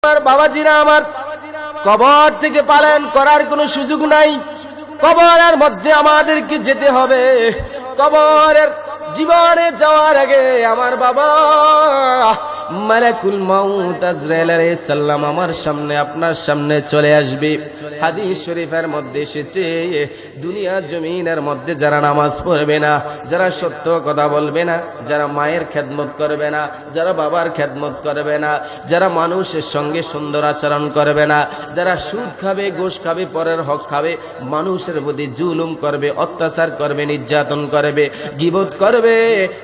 আমার বাবাজিরা আমার, কবর থেকে পালায়ন করার কোনো সুযোগ নাই। কবরের মধ্যে আমাদেরকে যেতে হবে। কবরের জীবনে যাওয়ার আগে আমার বাবা মালাকুল মাউত আজরাইল আলাইহিস সালাম আমার সামনে, আপনার সামনে চলে আসবে। হাদিস শরীফের মধ্যে এসেছে, দুনিয়া জমিনের মধ্যে যারা নামাজ পড়বে না, যারা সত্য কথা বলবে না, যারা মায়ের খেদমত করবে না, যারা বাবার খেদমত করবে না, যারা মানুষের সঙ্গে সুন্দর আচরণ করবে না, যারা সুদ খাবে, ঘুষ খাবে, পরের হক খাবে, মানুষের প্রতি জুলুম করবে, অত্যাচার করবে, নির্যাতন করবে, গীবত করবে,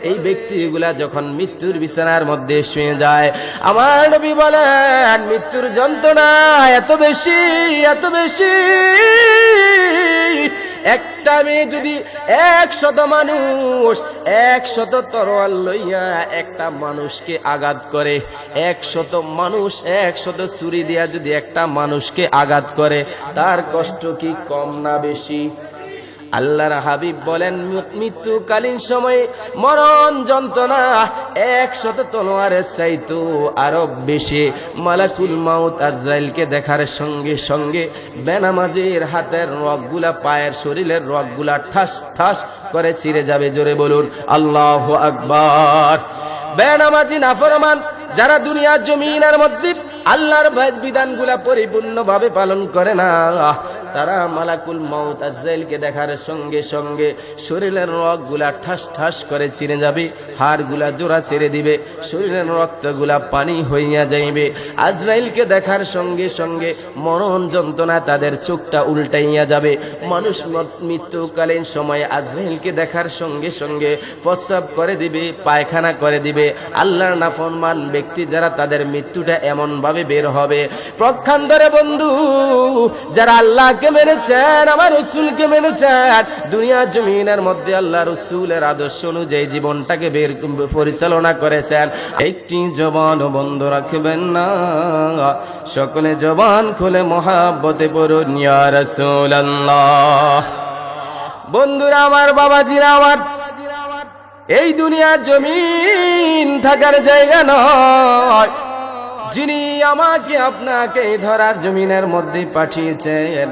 এই ব্যক্তিগুলা যখন মৃত্যুর বিছানার মধ্যে শুয়ে যায়, আমার নবী বলেন মৃত্যুর যন্ত্রণা এত বেশি, এত বেশি, একটা মেয়ে যদি 100 মানুষ 100 তরোয়াল লইয়া একটা মানুষকে আঘাত করে, 100 মানুষ 100 ছুরি দিয়া যদি একটা মানুষকে আঘাত করে, তার কষ্ট কি কম না বেশি? আল্লাহর হাবিব বলেন মৃত্যুকালীন সময়ে মরণ যন্ত্রণা 100 তলোয়ারের চাইতো আরো বেশি। মালাকুল মাউত আজরাইলকে দেখার সঙ্গে সঙ্গে বেনামাজির হাতের রগগুলা, পায়ের শরীরের রগগুলা ঠাস ঠাস করে ছিঁড়ে যাবে। জোরে বলুন আল্লাহু আকবার। বেনামাজি নাফরমান যারা দুনিয়ার জমিনের মধ্যে আল্লাহর বিধানগুলা পরিপূর্ণভাবে পালন করে না, তারা মালাকুল মাউত আজরাইলকে দেখার সঙ্গে সঙ্গে শরীরের রগগুলা ঠাস ঠাস করে ছিঁড়ে যাবে, হাড়গুলা জোড়া ছেড়ে দিবে, শরীরের রক্তগুলা পানি হইয়া যাইবে। আজরাইলকে দেখার সঙ্গে সঙ্গে মরণ যন্ত্রণা তাদের চোখটা উল্টাইয়া যাবে। মানুষ মৃত্যুকালীন সময়ে আজরাইলকে দেখার সঙ্গে সঙ্গে প্রস্রাব করে দিবে, পায়খানা করে দিবে। আল্লাহর নাফরমান ব্যক্তি যারা, তাদের মৃত্যুটা এমন বের হবে। পক্ষান্তরে বন্ধু যারা আল্লাহকে মেনেছেন, আমার রাসূলকে মেনেছেন, দুনিয়া জমিনের মধ্যে আল্লাহ রাসূলের আদর্শ অনুযায়ী জীবনটাকে পরিচালনা করেছেন, একটি জবান বন্ধ রাখবেন না। সকলে জবান খুলে মহাব্বতে পড়ুন ইয়া রাসূলুল্লাহ। বন্ধুরা আমার, বাবাজিরা আমার, এই দুনিয়ার জমিন থাকার জায়গা নয়। যিনি আমাকে আপনাকে ধরার জমিনের মধ্যে পাঠিয়েছেন,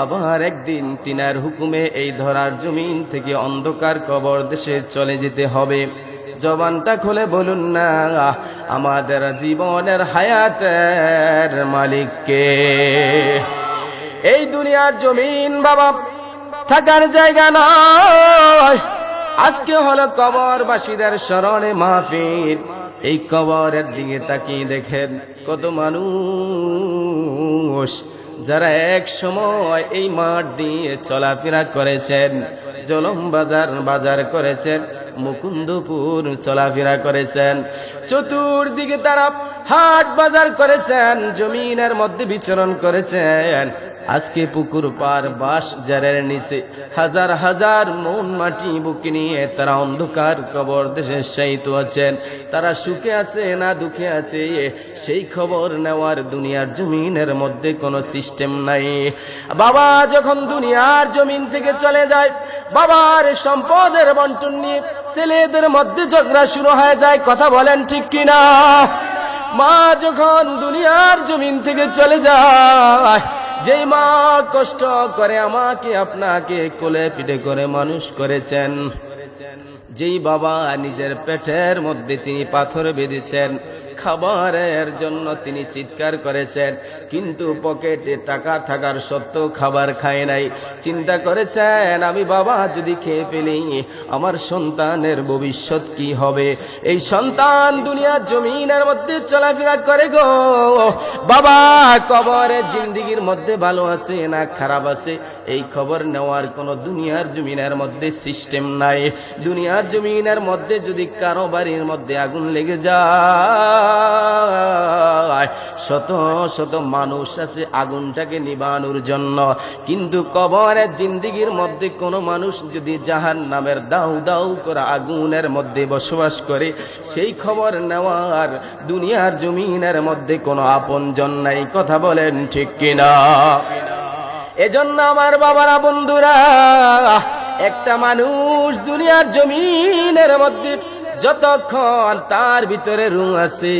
আবার একদিন তিনার হুকুমে এই ধরার জমিন থেকে অন্ধকার কবর দেশে চলে যেতে হবে। জবানটা খুলে বলুন না আমাদের জীবনের হায়াতের মালিককে। এই দুনিয়ার জমিন বাবা থাকার জায়গা নয়। আজকে হলো কবরবাসীদের স্মরণে মাহফিল। এই কবরের দিকে তাকিয়ে দেখেন কত মানুষ যারা এক সময় এই মাঠ দিয়ে চলাফেরা করেছেন, জলম বাজার করেছেন, মুকুন্দপুর চলাফেরা করেছেন, চতুর্দিকে তারা হাট বাজার করেছেন, জমিনের মধ্যে বিচরণ করেছেন। আজকে পুকুর পার বাঁশ জারের নিচে হাজার হাজার মন মাটি বুকে নিয়ে তারা অন্ধকার কবর দেশে শায়িত আছেন। তারা সুখে আছে না দুঃখে আছে, সেই খবর নেওয়ার দুনিয়ার জমিনের মধ্যে কোনো সিস্টেম নাই। বাবা যখন দুনিয়ার জমিন থেকে চলে যায়, বাবার সম্পদের বন্টন নিয়ে ছেলেদের মধ্যে ঝগড়া শুরু হয়ে যায়। কথা বলেন ঠিক কিনা? মা যখন দুনিয়ার জমিন থেকে চলে যায়, যেই মা কষ্ট করে আমাকে আপনাকে কোলে পিঠে করে মানুষ করেছেন, যেই বাবা নিজের পেটের মধ্যে তিনি পাথর বেঁধেছেন, খাবারের জন্য তিনি চিৎকার করেছেন, কিন্তু পকেটে টাকা থাকার সত্ত্বেও খাবার খায় নাই। চিন্তা করেছেন আমি বাবা যদি খেয়ে ফেলি আমার সন্তানের ভবিষ্যৎ কি হবে। এই সন্তান দুনিয়ার জমিনের মধ্যে চলাফেরা করে গো বাবা, কবরের জিন্দেগির মধ্যে ভালো আছে না খারাপ আছে এই খবর নেওয়ার কোনো দুনিয়ার জমিনের মধ্যে সিস্টেম নাই। দুনিয়ার জমিনের মধ্যে যদি কারো বাড়ির মধ্যে আগুন লেগে যায়, শত শত মানুষ আছে আগুনটাকে নিবানোর জন্য, কিন্তু কবরের জিন্দেগির মধ্যে কোনো মানুষ যদি জাহান্নামের দাউ দাউ করে আগুনের মধ্যে বসবাস করে, সেই খবর নেওয়ার দুনিয়ার জমিনের মধ্যে কোনো আপনজন নাই। কথা বলেন ঠিক কিনা? এজন্য আমার বাবারা, বন্ধুরা, একটা মানুষ দুনিয়ার জমিনের মধ্যে যতক্ষণ তার ভিতরে রূহ আছে,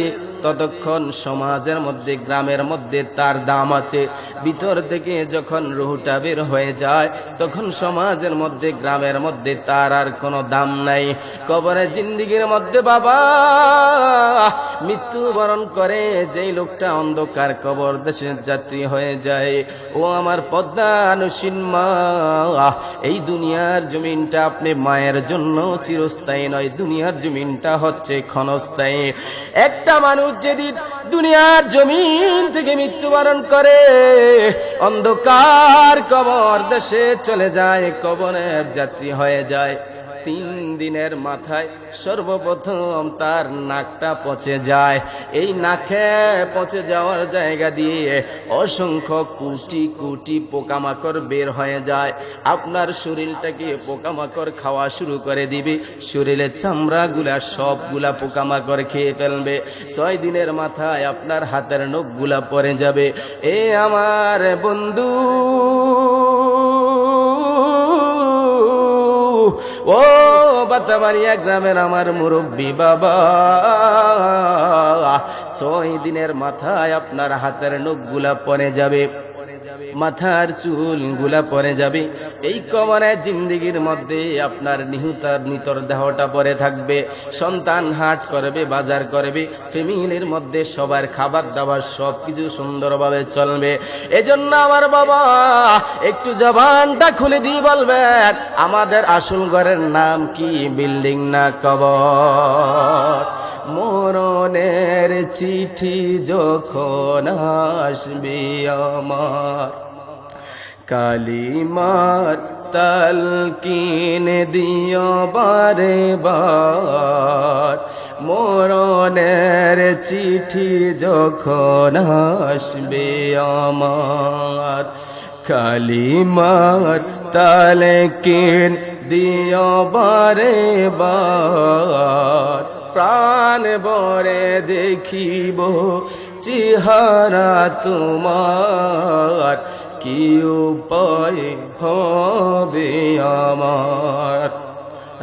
ততক্ষণ সমাজের মধ্যে, গ্রামের মধ্যে তার দাম আছে। ভিতর থেকে যখন রুহটা বের হয়ে যায় তখন সমাজের মধ্যে, গ্রামের মধ্যে তার আর কোনো দাম নাই। কবরে জিন্দিগির মধ্যে বাবা মৃত্যুবরণ করে যেই লোকটা অন্ধকার কবর দেশের যাত্রী হয়ে যায়, ও আমার পদ্মানুসীন মা, এই দুনিয়ার জমিনটা আপনি মায়ের জন্য চিরস্থায়ী নয়, দুনিয়ার জমিনটা হচ্ছে ক্ষণস্থায়ী। একটা মানুষ যেদিন দুনিয়ার জমিন থেকে মৃত্যুবরণ করে অন্ধকার কবর দেশে চলে যায়, কবরের যাত্রী হয়ে যায়, 3 দিনের মাথায় সর্বপ্রথম তার নাকটা পচে যায়। এই নাকে পচে যাওয়ার জায়গা দিয়ে অসংখ্য কোটি কোটি পোকামাকড় বের হয়ে যায়। আপনার শরীরটাকে পোকামাকড় খাওয়া শুরু করে দিবে, শরীরের চামড়াগুলা সবগুলা পোকামাকড় খেয়ে ফেলবে। 6 দিনের মাথায় আপনার হাতের নখগুলা পড়ে যাবে। এ আমার বন্ধু, ও বাতাবাড়িয়া গ্রামের আমার মুরব্বী বাবা, 6 দিনের মাথায় আপনার হাতের নখগুলা পড়ে যাবে, মাথার চুল গুলা পরে যাবে। এই কবরের জিন্দিগির মধ্যে আপনার নিতর দেহটা পরে থাকবে। সন্তান হাট করবে, বাজার করবে, ফ্যামিলির মধ্যে সবার খাবার দাবার সবকিছু সুন্দরভাবে চলবে। এজন্য আমার বাবা একটু জবানটা খুলে দিয়ে বলবেন, আমাদের আসল ঘরের নাম কি? বিল্ডিং না কবর? মরণের চিঠি যখন আসবে আমার, কালিমার তালকিন দিও বারে বার। মরণের চিঠি যখন আসবে আমার, কালিমার তালকিন দিও বারে বার। প্রাণ বরে দেখিব চেহারা তোমার, কি উপায় হবে আমার?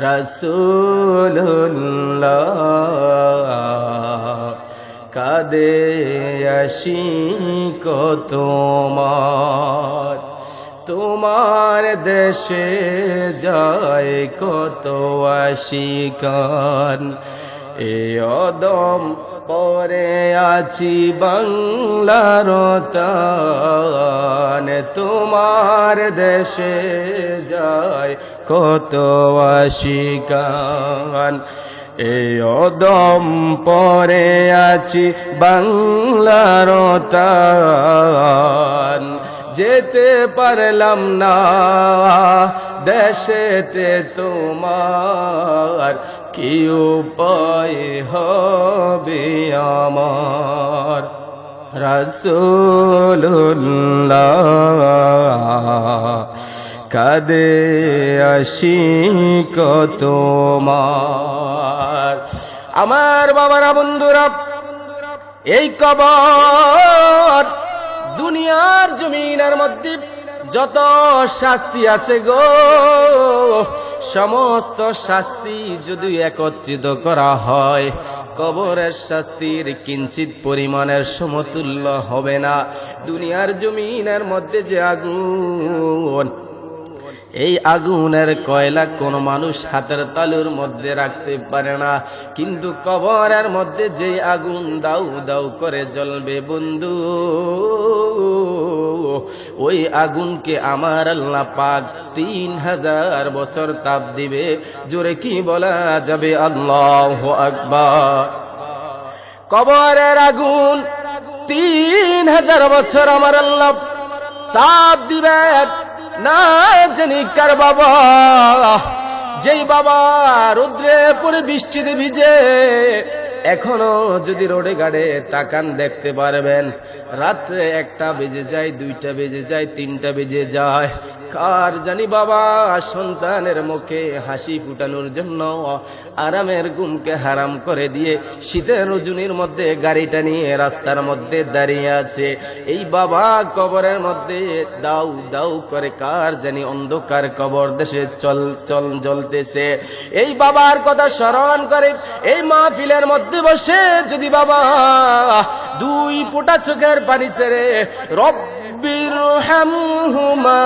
রাসূলুল্লাহ কাঁদে আশিক তোমার, তোমার দেশে যায় কত আশিকান। এ অদম পরে আছি বাংলার তান, তোমার দেশে যায় কত আশিকান। এ অদম পরে আছি বাংলার তান, যেতে পারলাম না দেশেতে তোমার, কি উপায় হবে আমার? রাসূলুল্লাহ কাঁদে আশিক তোমার। আমার বাবারা, বন্ধুরা, এই কবর দুনিয়ার জমিনের মধ্যে যত শাস্তি আছে গো, সমস্ত শাস্তি যদি একত্রিত করা হয়, কবরের শাস্তির কিঞ্চিত পরিমাণের সমতুল্য হবে না। দুনিয়ার জমিনের মধ্যে যে আগুন, এই আগুনের কয়লা কোন মানুষ হাতের তালুর মধ্যে রাখতে পারে না, কিন্তু কবরের মধ্যে যে আগুন দাউ দাউ করে জ্বলবে বন্ধু, ওই আগুনকে আমার আল্লাহ পাক 3000 বছর তাপ দিবে। জোরে কি বলা যাবে? আল্লাহু আকবার। কবরের আগুন 3000 বছর আমার আল্লাহ তাপ দিবে। না জানি কার বাবা, যেই বাবা রৌদ্রে পরে বৃষ্টিতে ভিজে এখনো যদি রোডে গাড়ে তাকান দেখতে পারবেন, রাত্রে 1টা বেজে যায়, 2টা বেজে যায়, 3টা বেজে যায়। কার জানি বাবা সন্তানের মুখে হাসি ফুটানোর জন্য আরামের ঘুমকে হারাম করে দিয়ে শীতের রজনীর মধ্যে গাড়িটা নিয়ে রাস্তার মধ্যে দাঁড়িয়ে আছে। এই বাবা কবরের মধ্যে দাউ দাউ করে কার জানি অন্ধকার কবর দেশে চল চল জ্বলতেছে। এই বাবার কথা স্মরণ করে এই মাহফিলের মধ্যে মধ্যে বসে যদি বাবা দুই ফোঁটা চোখের পানি ছেড়ে রব্বিরহামহুমা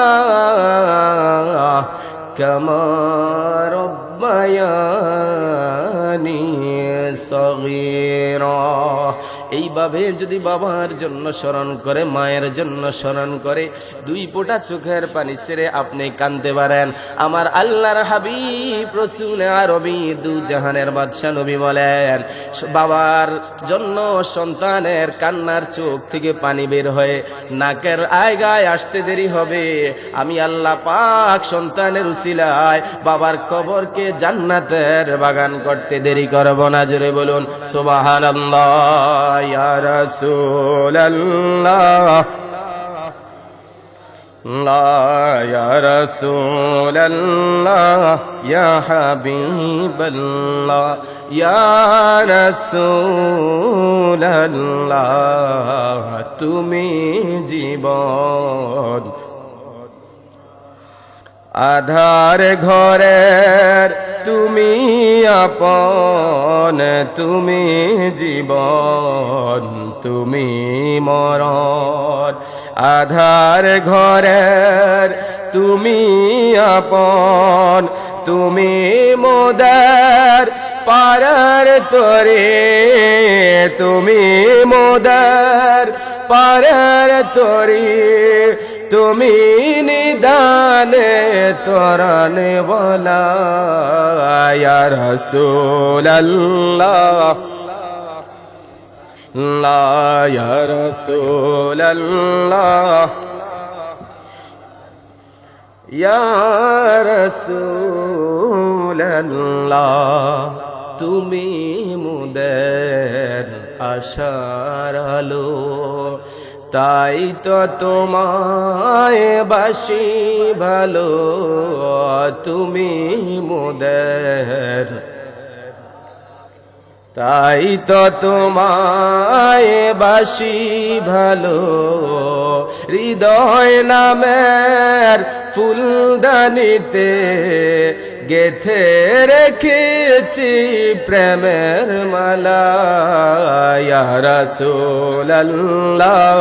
কামা রব্বায়ানি সগীরা, এইভাবে যদি বাবার জন্য স্মরণ করে, মায়ের জন্য স্মরণ করে, দুই ফোঁটা চোখের পানি ছেড়ে আপনি কাঁদতে পারেন। আমার আল্লাহর হাবিব রাসূল আরবি দু জাহানের বাদশা নবী বলেন, বাবার জন্য সন্তানের কান্নার চোখ থেকে পানি বের হয়ে নাকের আয়গায় আসতে দেরি হবে, আমি আল্লাহ পাক সন্তানের উসিলায় বাবার কবরকে জান্নাতের বাগান করতে দেরি করব না। জোরে বলুন সুবহানাল্লাহ। ইয়া রাসূলাল্লাহ, ইয়া রাসূলাল্লাহ, ইয়া হাবিবাল্লাহ, ইয়া রাসূলাল্লাহ, তুমি জীবন আধার ঘরের তুমি আপন, তুমি জীবন তুমি মরণ, আধার ঘরের তুমি আপন, তুমি মোদের পারার তরে, তুমি মোদের পারার তরে, তুমি নিদানে তোরানে বলা। ইয়া রাসূলাল্লাহ, ইয়া রাসূলাল্লাহ, ইয়া রাসূলাল্লাহ, তুমি মোদের আশার আলো, তাই তো তোমায় বাসি ভালো, তুমি মোদের, তাই তো তোমায় বাসি ভালো, হৃদয় নামের ফুলদানিতে গেথে রেখেছি প্রেমের মালা। ইয়া রাসূলাল্লাহ,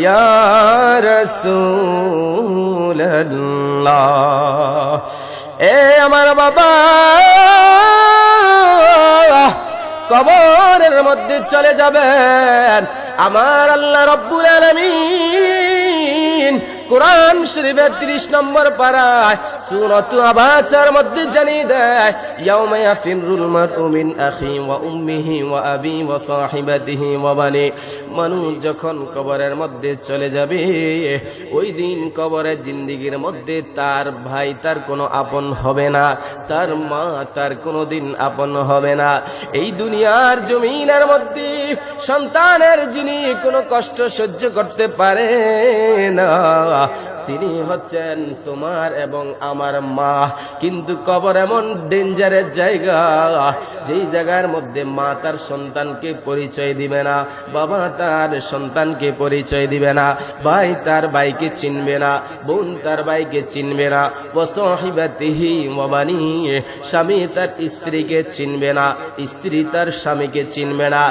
ইয়া রাসূলাল্লাহ, এ আমার বাবা কবরের মধ্যে চলে যাবেন, আমার আল্লাহ রব্বুল আলামিন কোরআন শরীফের 30 নম্বর পারায় সূরাত আবাসার মধ্যে জানিয়ে দেয়, ইয়াউমা ইয়াফিরুল মারউ মিন আখি ওয়া উম্মিহি ওয়া আবি ওয়া সাহিবাতিহি ওয়া বানি, মানুষ যখন কবরের মধ্যে চলে যাবে, ওই দিন কবরের জিন্দেগির মধ্যে তার ভাই তার কোনো আপন হবে না, তার মা তার কোনো দিন আপন হবে না। এই দুনিয়ার জমিনের মধ্যে সন্তানের যিনি কোনো কষ্ট সহ্য করতে পারে না, তিনি হচ্ছেন তোমার এবং আমার মা। কিন্তু কবর এমন ডেঞ্জারের জায়গা, যেই জায়গার মধ্যে মা তার সন্তানকে পরিচয় দিবে না, বাবা তার সন্তানকে পরিচয় দিবে না, ভাই তার ভাইকে চিনবে না, বোন তার ভাইকে চিনবে না, ওয়া সাহিবাতিহি ওয়া বানি, স্বামী তার স্ত্রীকে চিনবে না, স্ত্রী তার স্বামীকে চিনবে না।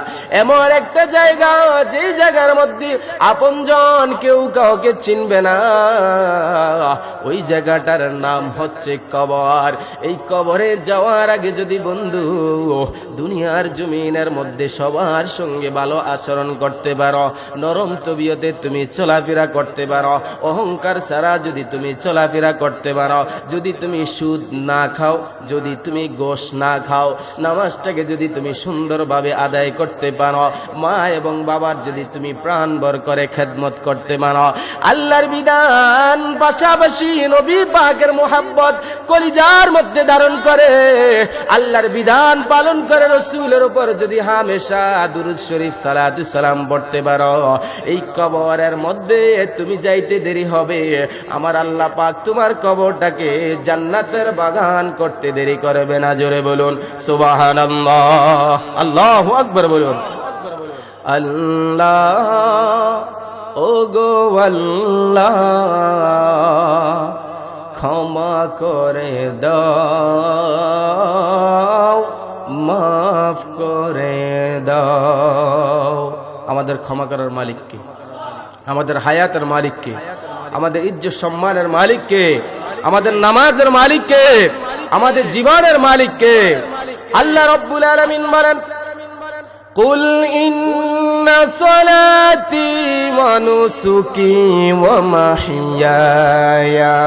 এমন একটা জায়গা, যেই জায়গার মধ্যে আপনজন কেউ কাউকে চিনবে না, ওই জায়গাটার নাম হচ্ছে কবর। এই কবরে যাওয়ার আগে যদি বন্ধু দুনিয়ার জমিনের মধ্যে সবার সঙ্গে ভালো আচরণ করতে পারো, নরম তবিয়তে তুমি চলাফেরা করতে পারো, অহংকার ছাড়া যদি তুমি চলাফেরা করতে পারো, যদি তুমি সুদ না খাও, যদি তুমি গোশ না খাও, নামাজটাকে যদি তুমি সুন্দরভাবে আদায় করতে পারো, মা এবং বাবার যদি তুমি প্রাণ ভর করে খেদমত করতে পারো, আল্লাহর বিধান পাশাপাশি নবী পাকের মোহাব্বত কলিজার মধ্যে ধারণ করে, আল্লাহর বিধান পালন করে, রাসূলের উপর যদি হামেশা দুরূদ শরীফ সালাতুস সালাম পড়তে পারো, এই কবরের মধ্যে তুমি যাইতে দেরি হবে, আমার আল্লাহ পাক তোমার কবরটাকে জান্নাতের বাগান করতে দেরি করবে না। জোরে বলুন সুবহানাল্লাহ, আল্লাহু আকবার বলুন। আল্লাহ ও গো আল্লাহ, ক্ষমা করে দাও, মাফ করে দাও। আমাদের ক্ষমা করার মালিক কে? আমাদের হায়াতের মালিক কে? আমাদের ইজ্জত সম্মানের মালিক কে? আমাদের নামাজের মালিক কে? আমাদের জীবনের মালিক কে? আল্লাহ রাব্বুল আলামিন বলেন, কুল ইন্না সালাতি ওয়া নুসুকি ওয়া মাহইয়ায়া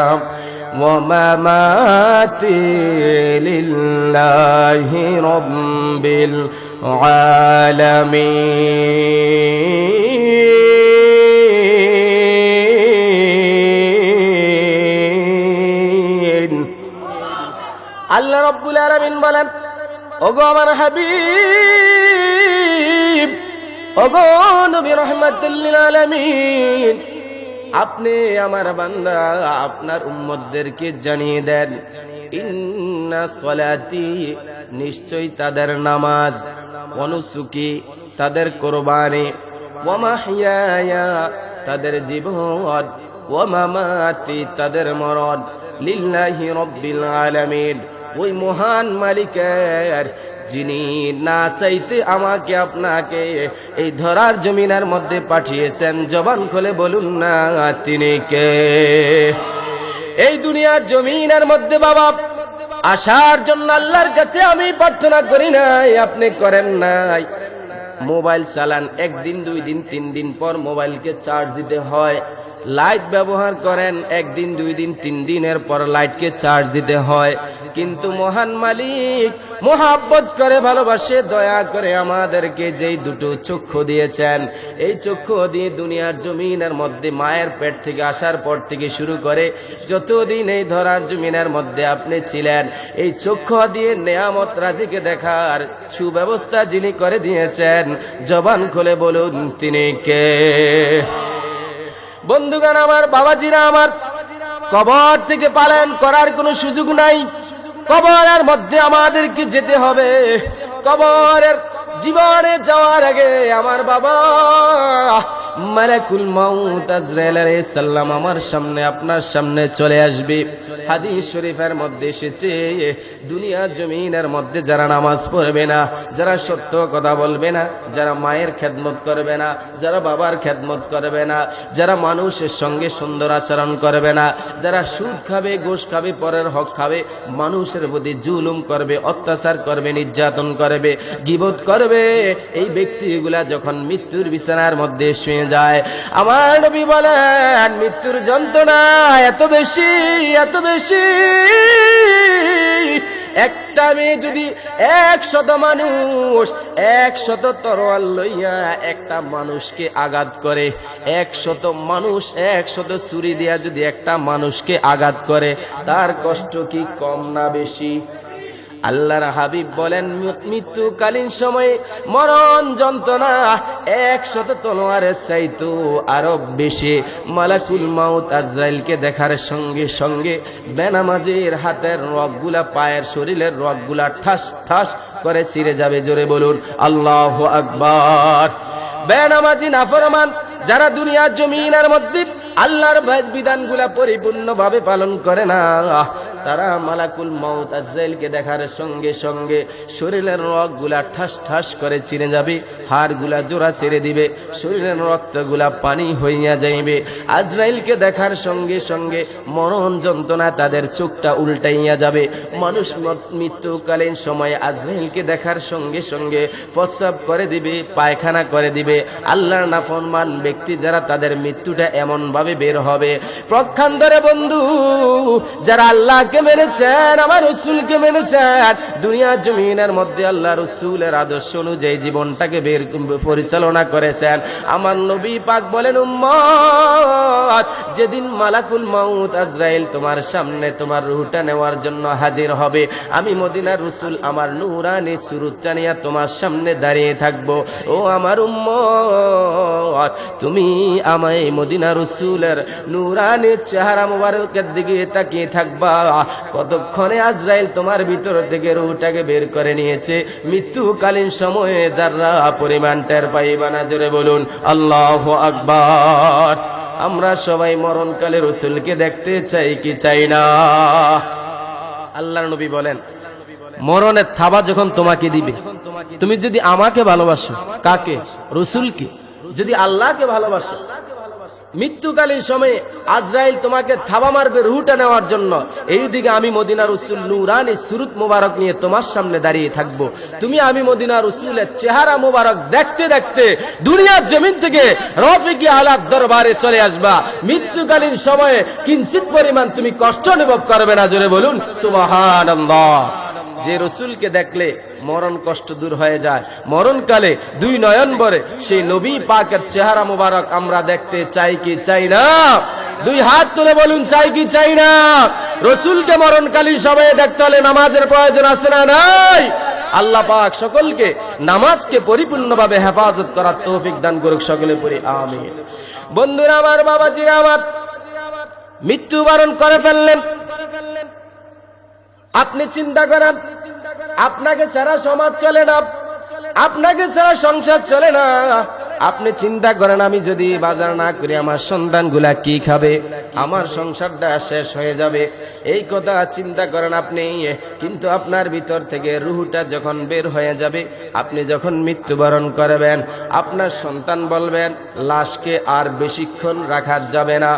ওয়া মামাতি লিল্লাহি রাব্বিল আলামিন। আল্লাহ রাব্বুল আলামিন বলেন, ওগো আমার হাবিব, ওগো নবী রাহমাতুল লিল আলামিন, আপনি আমার বান্দা আপনার উম্মতদেরকে জানিয়ে দেন, ইন্না সলাতি, নিশ্চয় তাদের নামাজ, ওয়া নুসুকি, তাদের কুরবানি, ওয়া মাহইয়ায়া, তাদের জীবন, ওয়া মামাতি, তাদের মরণ, লিল্লাহি রাব্বিল আলামিন, ওই মহান মালিকের, যিনি না চাইতে আমাকে আপনাকে এই ধরার জমিনের মধ্যে পাঠিয়েছেন। জবান খুলে বলুন না তিনি কে? এই দুনিয়ার জমিনের মধ্যে বাবা আসার জন্য আল্লাহর কাছে আমি প্রার্থনা করি নাই, আপনি করেন নাই। মোবাইল চালান, একদিন, 2 দিন, 3 দিন পর মোবাইলকে চার্জ দিতে হয়। লাইট ব্যবহার করেন, একদিন, 2 দিন, 3 দিনের পর লাইটকে চার্জ দিতে হয়। কিন্তু মহান মালিক মোহাব্বত করে, ভালোবাসে, দয়া করে আমাদেরকে যেই দুটো চক্ষু দিয়েছেন, এই চক্ষু দিয়ে দুনিয়ার জমিনের মধ্যে মায়ের পেট থেকে আসার পর থেকে শুরু করে যতদিন এই ধরার জমিনের মধ্যে আপনি ছিলেন, এই চক্ষু দিয়ে নেয়ামত রাজিকে দেখার সুব্যবস্থা যিনি করে দিয়েছেন, জবান খুলে বলুন তিনি কে? বন্ধুগণ আমার, বাবাজিরা আমার, কবর থেকে পালায়ন করার কোনো সুযোগ নাই। কবরের মধ্যে আমাদেরকে যেতে হবে। কবরের জীবনে যাওয়ার আগে আমার বাবা মালাকুল মাউত আজরাইল আলাইহিস সালাম আমার সামনে, আপনার সামনে চলে আসবে। হাদিস শরীফের মধ্যে এসেছে, দুনিয়া জমিনের মধ্যে যারা নামাজ পড়বে না, যারা সত্য কথা বলবে না, যারা মায়ের খেদমত করবে না, যারা বাবার খেদমত করবে না, যারা মানুষের সঙ্গে সুন্দর আচরণ করবে না, যারা সুদ খাবে, ঘুষ খাবে, পরের হক খাবে, মানুষের প্রতি জুলুম করবে, অত্যাচার করবে, নির্যাতন করবে, গীবত করবে, এই ব্যক্তিগুলা যখন মৃত্যুর বিছানার মধ্যে শুয়ে যায়, আমার নবী বলেন মৃত্যুর যন্ত্রণা এত বেশি, এত বেশি, একটা মেয়ে যদি 100 মানুষ 100 তরোয়াল লইয়া একটা মানুষকে আঘাত করে, 100 মানুষ 100 ছুরি দিয়া যদি একটা মানুষকে আঘাত করে, তার কষ্ট কি কম না বেশি? আল্লাহর হাবিব বলেন মৃত্যুকালীন সময়ে মরণ যন্ত্রণা 100 তলোয়ারের চাইতো আরো বেশি। মালাকুল মাউত আজরাইলকে দেখার সঙ্গে সঙ্গে বেনামাজির হাতের রগগুলা, পায়ের শরীরের রগগুলা ঠাস ঠাস করে ছিঁড়ে যাবে। জোরে বলুন আল্লাহু আকবার। বেনামাজি নাফরমান যারা দুনিয়ার জমিনের মধ্যে আল্লাহর বিধানগুলা পরিপূর্ণভাবে পালন করে না, তারা মালাকুল মাউত আজরাইলকে দেখার সঙ্গে সঙ্গে শরীরের রগগুলা ঠাস ঠাস করে ছিঁড়ে যাবে, হাড়গুলা জোড়া ছেড়ে দিবে, শরীরের রক্তগুলা পানি হইয়া যাইবে। আজরাইলকে দেখার সঙ্গে সঙ্গে মরণ যন্ত্রণা তাদের চোখটা উল্টাইয়া যাবে। মানুষ মৃত্যুকালীন সময়ে আজরাইলকে দেখার সঙ্গে সঙ্গে প্রস্রাব করে দিবে, পায়খানা করে দিবে। আল্লাহর নাফরমান ব্যক্তি যারা, তাদের মৃত্যুটা এমন ভাবে বের হবে। প্রক্ষান্তরে বন্ধু যারা আল্লাহকে মেনেছেন, আমার রাসূলকে মেনেছেন, দুনিয়া জমিনের মধ্যে আল্লাহ রাসূলের আদর্শ অনুযায়ী জীবনটাকে পরিচালনা করেছেন, আমার নবী পাক বলেন উম্মত, যেদিন মালাকুল মাউত আজরাইল তোমার সামনে তোমার রূহটা নেওয়ার জন্য হাজির হবে, আমি মদিনার রাসূল আমার নূরানি সুরুচ্চা নিয়ে তোমার সামনে দাঁড়িয়ে থাকবো। ও আমার উম্মত, তুমি আমায় মদিনার রাসূলের নূরানি চেহারা মুবারকের দিকে তাকিয়ে থাকবা। কতক্ষণে আজরাইল তোমার ভিতর থেকে রূহটাকে বের করে নিয়েছে, মৃত্যুকালীন সময়ে যারা পরিমাণ টের পাইবা না। জোরে বলুন আল্লাহু আকবার। আমরা সবাই মরণকালে রাসূলকে দেখতে চাই কি চাই না? আল্লাহর নবী বলেন মরণের থাবা যখন তোমাকে দিবে, তুমি যদি আমাকে ভালোবাসো, কাকে? রসুলকে। যদি আল্লাহকে ভালোবাসো, মৃত্যুকালীন সময়ে আজরাইল তোমাকে থাবা মারবে রুহটা নেওয়ার জন্য, এইদিকে আমি মদিনা রসুল নূরানি সুরত মুবারক নিয়ে তোমার সামনে দাঁড়িয়ে থাকবো। তুমি আমি মদিনা রসুলের চেহারা মুবারক দেখতে দেখতে দুনিয়ার জমিন থেকে রফিকি আলার দরবারে চলে আসবা। মৃত্যুকালীন সময়ে কিঞ্চিত পরিমাণ তুমি কষ্ট অনুভব করবে না। জোরে বলুন সুবহানাল্লাহ। যে রসুলকে দেখলে মরণ কষ্ট দূর হয়ে যায়, মরণকালে দুই নয়ন ভরে সেই নবী পাকের চেহারা মুবারক আমরা দেখতে চাই কি চাই না? দুই হাত তুলে বলুন, চাই কি চাই না? রসুলকে মরণকালীন সময়ে দেখতে হলে নামাজের প্রয়োজন আছে না নাই? আল্লাহ পাক সকলকে নামাজকে পরিপূর্ণভাবে হেফাজত করার তৌফিক দান করুক। সকলে পড়ি আমিন। বন্ধুরা আমার, বাবাজিরা আমার, মৃত্যুবরণ করে ফেললেন। আপনি চিন্তা করেন, আপনাকে ছাড়া সমাজ চলে না, আপনাকে ছাড়া সংসার চলে না। আপনি চিন্তা করেন, আমি যদি বাজার না করি আমার সন্তানগুলা কি খাবে, আমার সংসারটা শেষ হয়ে যাবে। এই কথা চিন্তা করেন আপনি। কিন্তু আপনার ভিতর থেকে রুহটা যখন বের হয়ে যাবে, আপনি যখন মৃত্যুবরণ করবেন, আপনার সন্তান বলবেন লাশকে আর বেশিক্ষণ রাখা যাবে না,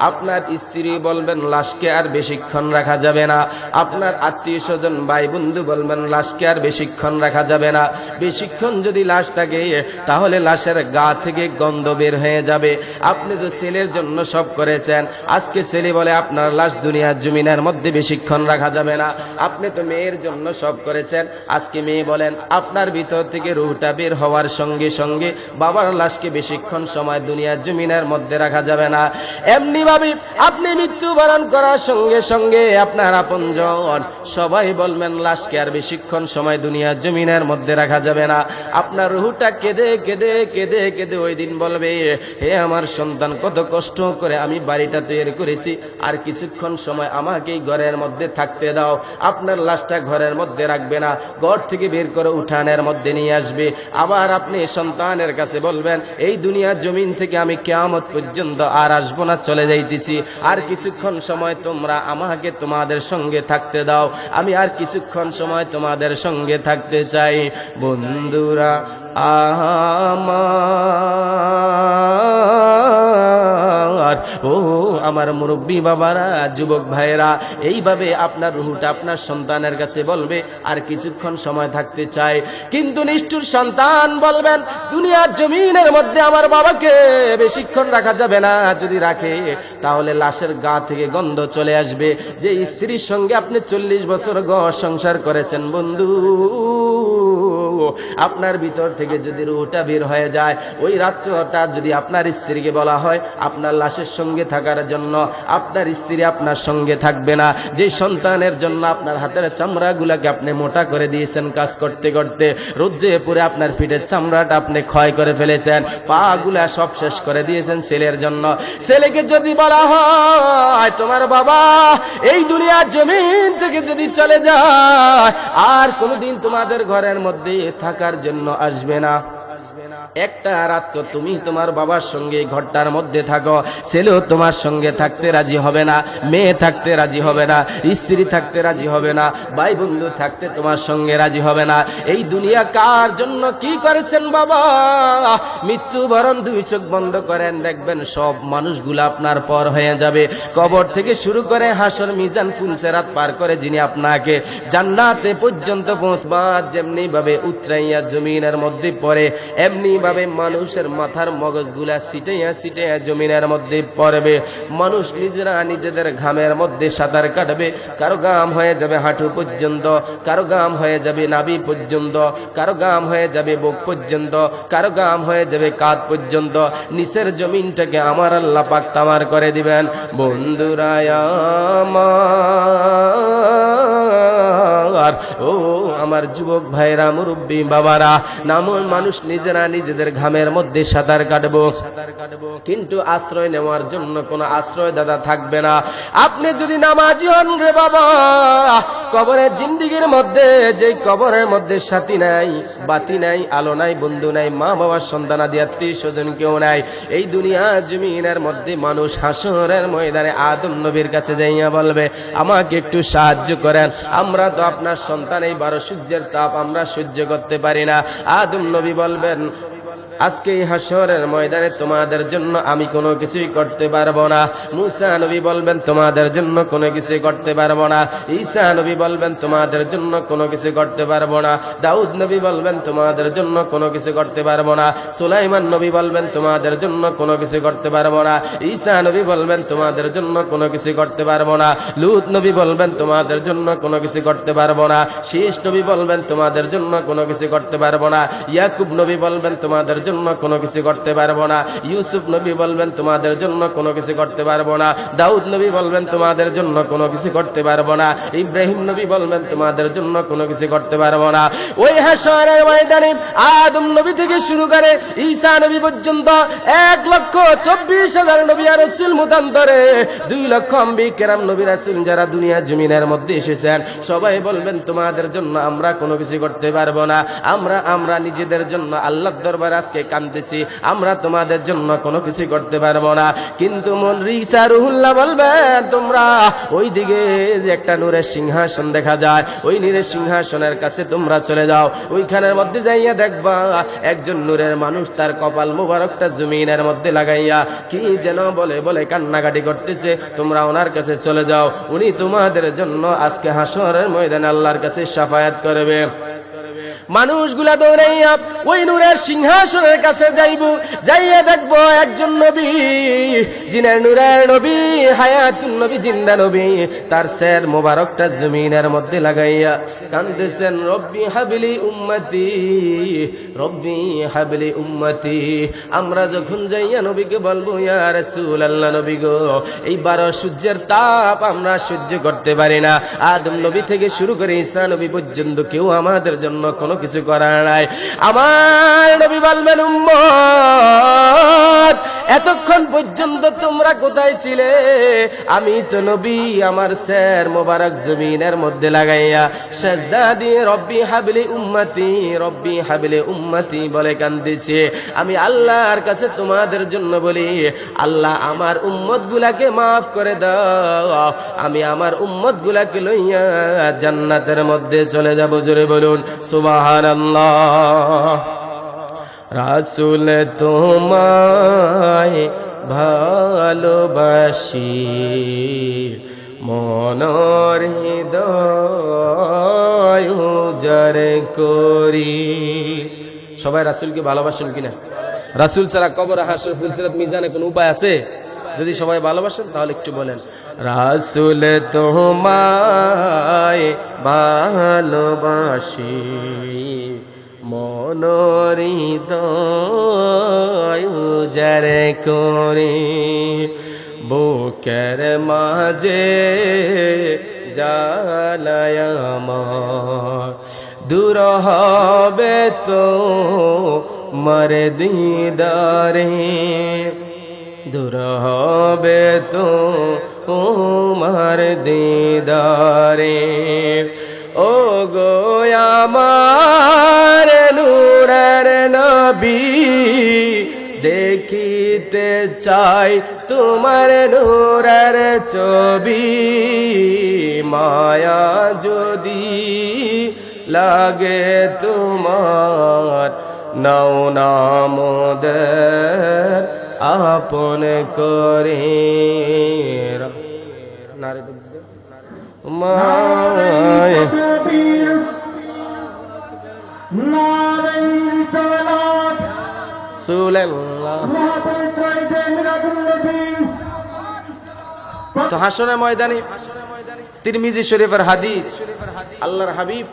আপনার স্ত্রী বলবেন লাশকে আর বেশিক্ষণ রাখা যাবে না, আপনার আত্মীয় স্বজন ভাই বন্ধু বলবেন লাশকে আর বেশিক্ষণ রাখা যাবে না। বেশিক্ষণ যদি লাশ থাকে তাহলে লাশের গা থেকে গন্ধ বের হয়ে যাবে। আপনি তো ছেলের জন্য সব করেছেন, আজকে ছেলে বলে আপনার লাশ দুনিয়ার জমিনের মধ্যে বেশিক্ষণ রাখা যাবে না। আপনি তো মেয়ের জন্য সব করেছেন, আজকে মেয়ে বলেন আপনার ভিতর থেকে রুহটা বের হওয়ার সঙ্গে সঙ্গে বাবার লাশকে বেশিক্ষণ সময় দুনিয়ার জমিনের মধ্যে রাখা যাবে না। এমনি ভাবে আপনি মৃত্যুবরণ করার সঙ্গে সঙ্গে আপনার আপনজন সবাই বলবেন লাশকে আর বেশিক্ষণ সময় দুনিয়ার জমিনের মধ্যে রাখা যাবে না। আপনার রুহটা কেঁদে কেঁদে কেঁদে কেঁদে ওই দিন বলবে, হে আমার সন্তান, কত কষ্ট করে আমি বাড়িটা তৈরি করেছি, আর কিছুক্ষণ সময় আমাকে এই ঘরের মধ্যে থাকতে দাও। আপনার লাশটা ঘরের মধ্যে রাখবে না, ঘর থেকে বের করে উঠানের মধ্যে নিয়ে আসবে। আবার আপনি সন্তানের কাছে বলবেন, এই দুনিয়ার জমিন থেকে আমি কিয়ামত পর্যন্ত আর আসবো না, চলে যাইতেছি, আর কিছুক্ষণ সময় তোমরা আমাকে তোমাদের সঙ্গে থাকতে দাও, আমি আর কিছুক্ষণ সময় তোমাদের সঙ্গে থাকতে চাই। বন্ধুরা আমার, ও আমার মুরব্বী বাবারা, যুবক ভাইরা, এইভাবে আপনার রুহটা আপনার সন্তানের কাছে বলবে আর কিছুক্ষণ সময় থাকতে চায়। কিন্তু নিষ্ঠুর সন্তান বলবেন, দুনিয়ার জমিনের মধ্যে আমার বাবাকে বেশিক্ষণ রাখা যাবে না, যদি রাখে তাহলে লাশের গা থেকে গন্ধ চলে আসবে। যে স্ত্রীর সঙ্গে আপনি 40 বছর ঘর সংসার করেছেন বন্ধু, আপনার ভিতর থেকে যদি রুহটা বের হয়ে যায়, ওই রাত্রটা যদি আপনার স্ত্রীকে বলা হয় আপনার লাশের সঙ্গে থাকার জন্য, আপনার স্ত্রী আপনার সঙ্গে থাকবে না। যে সন্তানের জন্য আপনার হাতের চামড়াগুলাকে আপনি মোটা করে দিয়েছেন কাজ করতে করতে, রোদ্রে পুরে আপনার পিঠের চামড়াটা আপনি ক্ষয় করে ফেলেছেন, পা গুলা সব শেষ করে দিয়েছেন ছেলের জন্য। ছেলেকে যদি বলা হয় তোমার বাবা এই দুনিয়ার জমিন থেকে যদি চলে যায়, আর কোনোদিন তোমাদের ঘরের মধ্যে থাকার জন্য আসবে না, একটা রাত্র তুমি তোমার বাবার সঙ্গে ঘরটার মধ্যে থাকো, ছেলেও তোমার সঙ্গে থাকতে রাজি হবে না, মেয়ে থাকতে রাজি হবে না, স্ত্রী থাকতে রাজি হবে না, ভাই বন্ধু থাকতে তোমার সঙ্গে রাজি হবে না। এই দুনিয়া কার জন্য কি করেছেন বাবা? মৃত্যুবরণ দুই চোখ বন্ধ করেন, দেখবেন সব মানুষগুলো আপনার পর হয়ে যাবে। কবর থেকে শুরু করে হাসর মিজান ফুলসেরাত পার করে যিনি আপনাকে জান্নাতে পর্যন্ত পৌঁছবার যেমনি ভাবে উতরাইয়া জমিনের মধ্যে পড়ে, এমনি ভাবে মানুষের মাথার মগজগুলা ছিটাইয়া ছিটাইয়া জমিনের মধ্যে পড়বে। মানুষ নিজেরা নিজেদের ঘামের মধ্যে সাঁতার কাটবে, কারো ঘাম হয়ে যাবে হাঁটু পর্যন্ত, কারো ঘাম হয়ে যাবে নাভি পর্যন্ত, কারো ঘাম হয়ে যাবে বুক পর্যন্ত, কারো ঘাম হয়ে যাবে কাঁধ পর্যন্ত। নিচের জমিনটাকে আমার আল্লাহ পাক তামার করে দিবেন। বন্ধুরা আমার, ও আমার যুবক ভাইরা, মুরব্বী বাবারা, নামন মানুষ নিজেরা নিজেদের ঘামের মধ্যে সাঁতার কাটবো, কিন্তু আশ্রয় নেওয়ার জন্য কোনো আশ্রয় দাদা থাকবে না। আপনি যদি নামাজি হন রে বাবা, কবরের জিন্দিগির মধ্যে, যে কবরের মধ্যে সাথী নাই, বাতি নাই, আলো নাই, বন্ধু নাই, মা বাবার সন্তানাদি আত্মীয় স্বজন কেউ নাই, এই দুনিয়া জমিনের মধ্যে মানুষ হাসরের ময়দানে আদম নবীর কাছে যাইয়া বলবে আমাকে একটু সাহায্য করেন, আমরা তো আপনার সন্তান এই 12 সূর্যের তাপ আমরা সহ্য করতে পারি না। আদম নবী বলবেন, আজকে এই হাসরের ময়দানে তোমাদের জন্য আমি কোনো কিছুই করতে পারবো না। মুসা নবী বলবেন, তোমাদের জন্য কোনো কিছু করতে পারবো না। ঈসা নবী বলবেন, তোমাদের জন্য কোনো কিছু করতে পারবো না। দাউদ নবী বলবেন, তোমাদের জন্য কোনো কিছু করতে পারবো না। সুলাইমান নবী বলবেন, তোমাদের জন্য কোনো কিছু করতে পারবো না। ঈসা নবী বলবেন, তোমাদের জন্য কোনো কিছু করতে পারবো না। লূত নবী বলবেন, তোমাদের জন্য কোনো কিছু করতে পারবো না। শীষ নবী বলবেন, তোমাদের জন্য কোনো কিছু করতে পারবো না। ইয়াকুব নবী বলবেন, তোমাদের জন্য কোনো কিছু করতে পারবো না। ইউসুফ নবী বলবেন, তোমাদের জন্য কোনো কিছু করতে পারবো না। দাউদ নবী বলবেন, তোমাদের জন্য কোনো কিছু করতে পারবো না। ইব্রাহিম নবী বলবেন, তোমাদের জন্য কোনো কিছু করতে পারবো না। ওই হাসরের ময়দানে আদম নবী থেকে শুরু করে ঈসা নবী পর্যন্ত 1,24,000 নবী আর রাসূল মতান্তরে 2 লক্ষ আম্বিয়া কেরাম নবী রাসূল যারা দুনিয়া জমিনের মধ্যে এসেছেন, সবাই বলবেন, তোমাদের জন্য আমরা কোনো কিছু করতে পারবো না। আমরা নিজেদের জন্য আল্লাহর দরবারে আজকে কাঁদতেছি, আমরা তোমাদের জন্য কোনো কিছু করতে পারবো না। কিন্তু ঈসা রুহুল্লাহ বলবেন, তোমরা ওই দিকে যে একটা নূরের সিংহাসন দেখা যায়, ওই নূরের সিংহাসনের কাছে তোমরা চলে যাও। ওইখানের মধ্যে যাইয়া দেখবা একজন নূরের মানুষ তার কপাল মোবারকটা জমিনের মধ্যে লাগাইয়া কি যেন বলে বলে কান্নাকাটি করতেছে। তোমরা ওনার কাছে চলে যাও, উনি তোমাদের জন্য আজকে হাসরের ময়দানে আল্লাহর কাছে শাফায়াত করবে। মানুষগুলা দৌড়াইয়া ওই নূরের সিংহাসনের কাছে যাইয়া দেখবো একজন নবী, জিনের নূরের নবী, হায়াতুন নবী, জিন্দা নবী, তার সের মোবারকটা জমিনের মধ্যে লাগাইয়া কাঁদতেছেন, রব্বি হাবলি উম্মতি, রব্বি হাবলি উম্মতি। আমরা যখন যাইয়া নবীকে বলবো, ইয়া রাসূলুল্লাহ, নবী গো, এই 12 সূর্যের তাপ আমরা সহ্য করতে পারি না। আদম নবী থেকে শুরু করে ঈসা নবী পর্যন্ত কেউ আমাদের জন্য কোনো কিছু করার নাই। আমার নবী বলবেন, উম্মত, এতক্ষণ পর্যন্ত তোমরা কোথায় ছিলে? আমি তো নবী আমার সের মোবারক জমিনের মধ্যে লাগাইয়া সেজদা দিয়ে রব্বি হাবলি উম্মতি, রব্বি হাবলি উম্মতি বলে কান্দিছে। আমি আল্লাহর কাছে তোমাদের জন্য বলি, আল্লাহ আমার উম্মত গুলাকে মাফ করে দাও, আমি আমার উম্মত গুলাকে লইয়া জান্নাতের মধ্যে চলে যাব। জোরে বলুন সুবহানাল্লাহ। রাসূল তোমায় ভালোবাসি, মনের হৃদয় উজাড় করি। সবাই রাসূলকে ভালোবাসেন কিনা? রাসূল ছাড়া কবর, হাসর, ফুলসিরাত, মিজানে কোন উপায় আছে? যদি সবাই ভালোবাসেন তাহলে একটু বলেন, রাসূল তোমায় ভালোবাসি, মনের হৃদয় উজাড় করি। বুকের মাঝে জ্বালায় আমার, দূর হবে তো মার দিদারে, দূর হবে তো মার দিদারে। ও গো আমার নূরের নবী, দেখিতে চাই তোমার নূরের ছবি। মায়া যদি লাগে তোমার, নাও না মোদের আপন করে। মায়া তো হাসরের ময়দানে তিরমিজি শরীফের হাদিস, আল্লাহর হাবিব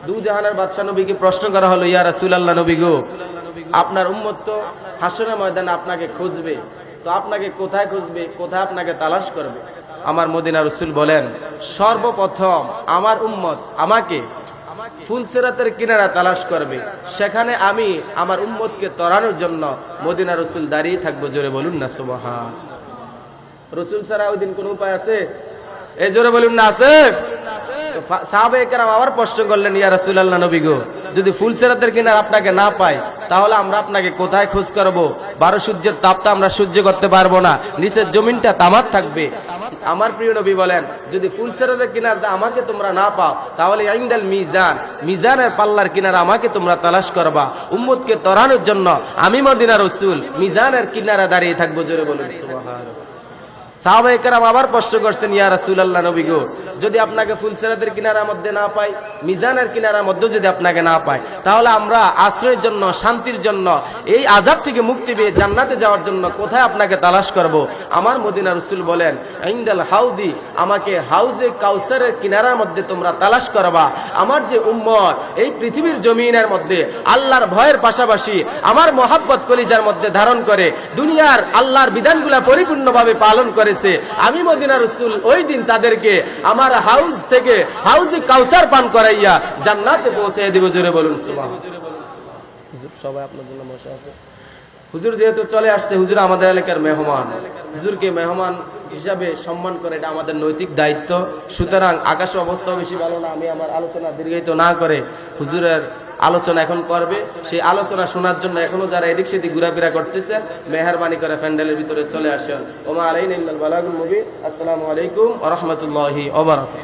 দু জাহানের বাদশা নবীকে প্রশ্ন করা হলো, ইয়া রাসূলুল্লাহ, নবী গো, আপনার উম্মত তো হাসরের ময়দানে আপনাকে খুঁজবে, তো আপনাকে কোথায় খুঁজবে, কোথায় আপনাকে তালাশ করবে? আমার মদিনার রাসূল বলেন, সর্বপ্রথম আমার উম্মত আমাকে ফুলসিরাতের কিনারা তালাশ করবে, সেখানে আমি আমার উম্মতকে তরানোর জন্য মদিনার রাসূল দাঁড়িয়ে থাকবো। জোরে বলুন না সুবহান। রাসূল ছাড়া ওই দিন কোন উপায় আছে? এই জোরে বলুন না আছে? সাহাবায়ে কেরাম আবার প্রশ্ন করলেন, ইয়া রাসূলুল্লাহ, নবী গো, যদি ফুলসিরাতের কিনারা আপনাকে না পাই তাহলে আমরা আপনাকে কোথায় খোঁজ করব? 12 সূর্যের তাপ তো আমরা সহ্য করতে পারবো না, নিচের জমিনটা তামাক থাকবে। আমার প্রিয় নবী বলেন, যদি ফুলসেরাতের কিনারে আমাকে তোমরা না পাও, তাহলে ইনদাল মিজান, মিজানের পাল্লার কিনারে আমাকে তোমরা তালাশ করবা। উম্মতকে তরানোর জন্য আমি মদিনা রাসূল মিজানের কিনারে দাঁড়িয়ে থাকবো। জোরে বলুন সুবহানাল্লাহ। সাহাবায়ে কেরাম আবার প্রশ্ন করছেন, ইয়া রাসূলুল্লাহ, নবী গো, যদি আপনাকে ফুলসেরাতের কিনারার মধ্যে না পাই, মিজানের কিনারার মধ্যে যদি আপনাকে না পাই, তাহলে আমরা আশ্রয়ের জন্য, শান্তির জন্য, এই আযাব থেকে মুক্তি পেয়ে জান্নাতে যাওয়ার জন্য কোথায় আপনাকে তালাশ করব? আমার মদিনা রাসূল বলেন, ইনদাল হাউদি, আমাকে হাউজে কাউসারের কিনারার মধ্যে তোমরা তালাশ করবা। আমার যে উম্মত এই পৃথিবীর জমিনের মধ্যে আল্লাহর ভয়ের পাশাপাশি আমার মহাব্বত কলিজার মধ্যে ধারণ করে দুনিয়ার আল্লাহর বিধানগুলা পরিপূর্ণভাবে পালন করেছে, আমি মদিনা রাসূল ওই দিন তাদেরকে আমার হাউজ থেকে হাউজে কাউসার পান করাইয়া জান্নাতে পৌঁছে দিব। জোরে বলুন সুবহানাল্লাহ। হুজুর সবাই আপনার জন্য বসে আছে। হুজুর যেহেতু চলে আসছে, হুজুর আমাদের এলাকার মেহমান, হুজুরকে মেহমান হিসাবে সম্মান করে এটা আমাদের নৈতিক দায়িত্ব। সুতরাং আকাশের অবস্থাও বেশি ভালো না, আমি আমার আলোচনা দীর্ঘায়িত না করে হুজুরের আলোচনা এখন করবে। সেই আলোচনা শোনার জন্য এখনো যারা এদিক সেদিক ঘোরাফেরা করতেছেন, মেহেরবানি করে প্যান্ডেলের ভিতরে চলে আসেন। ওমা আলাইনা ইল্লাল বালাগুল মুবিন। আসসালামু আলাইকুম ওয়া রাহমাতুল্লাহি ওয়া বারাকাতুহু।